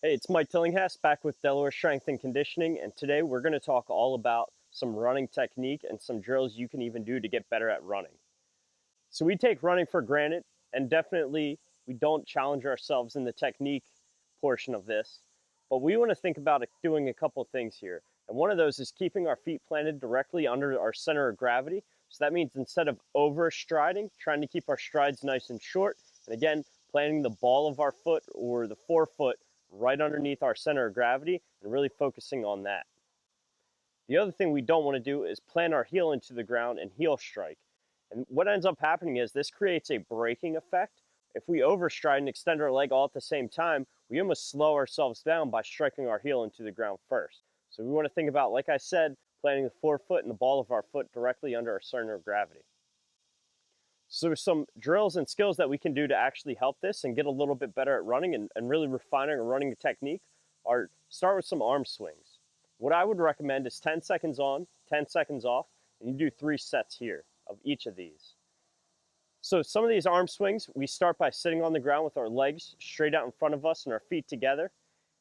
Hey, it's Mike Tillinghast back with Delaware Strength and Conditioning, and today we're going to talk all about some running technique and some drills you can even do to get better at running. So we take running for granted, and definitely we don't challenge ourselves in the technique portion of this, but we want to think about doing a couple things here. And one of those is keeping our feet planted directly under our center of gravity. So that means instead of overstriding, trying to keep our strides nice and short, and again, planting the ball of our foot or the forefoot right underneath our center of gravity and really focusing on that. The other thing we don't want to do is plant our heel into the ground and heel strike. And what ends up happening is this creates a braking effect. If we overstride and extend our leg all at the same time, we almost slow ourselves down by striking our heel into the ground first. So we want to think about, like I said, planting the forefoot and the ball of our foot directly under our center of gravity. So there's some drills and skills that we can do to actually help this and get a little bit better at running and really refining our running technique. Are start with some arm swings. What I would recommend is 10 seconds on, 10 seconds off, and you do 3 sets here of each of these. So some of these arm swings, we start by sitting on the ground with our legs straight out in front of us and our feet together.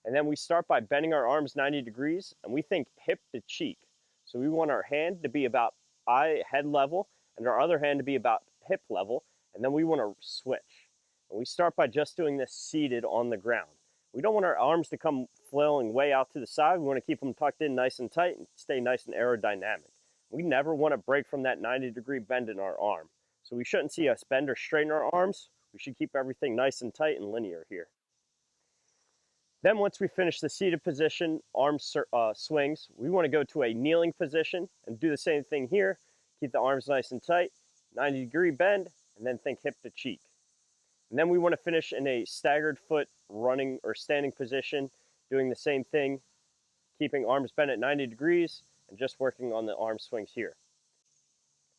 And then we start by bending our arms 90 degrees and we think hip to cheek. So we want our hand to be about eye head level and our other hand to be about hip level. And then we want to switch. And we start by just doing this seated on the ground. We don't want our arms to come flailing way out to the side. We want to keep them tucked in nice and tight and stay nice and aerodynamic. We never want to break from that 90-degree bend in our arm. So we shouldn't see us bend or straighten our arms. We should keep everything nice and tight and linear here. Then once we finish the seated position, arm swings, we want to go to a kneeling position and do the same thing here. Keep the arms nice and tight, 90-degree bend, and then think hip to cheek. And then we want to finish in a staggered foot running or standing position, doing the same thing, keeping arms bent at 90 degrees and just working on the arm swings here.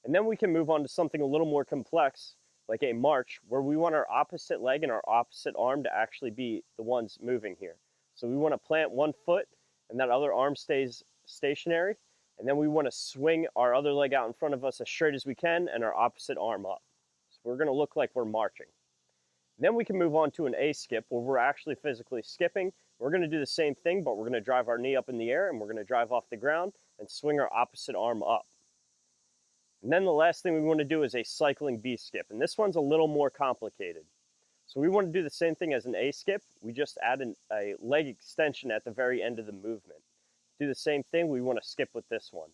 And then we can move on to something a little more complex, like a march, where we want our opposite leg and our opposite arm to actually be the ones moving here. So we want to plant one foot and that other arm stays stationary. And then we want to swing our other leg out in front of us as straight as we can and our opposite arm up. So we're going to look like we're marching. Then we can move on to an A skip where we're actually physically skipping. We're going to do the same thing, but we're going to drive our knee up in the air and we're going to drive off the ground and swing our opposite arm up. And then the last thing we want to do is a cycling B skip. And this one's a little more complicated. So we want to do the same thing as an A skip. We just add a leg extension at the very end of the movement. Do the same thing, we want to skip with this one.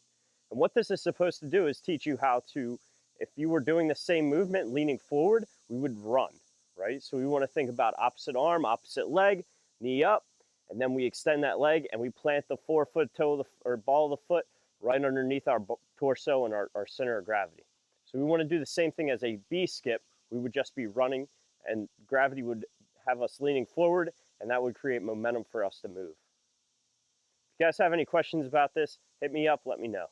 And what this is supposed to do is teach you how to, if you were doing the same movement leaning forward, we would run, right? So we want to think about opposite arm, opposite leg, knee up, and then we extend that leg and we plant the forefoot toe or ball of the foot right underneath our torso and our center of gravity. So we want to do the same thing as a B skip. We would just be running and gravity would have us leaning forward and that would create momentum for us to move. If you guys have any questions about this, hit me up, let me know.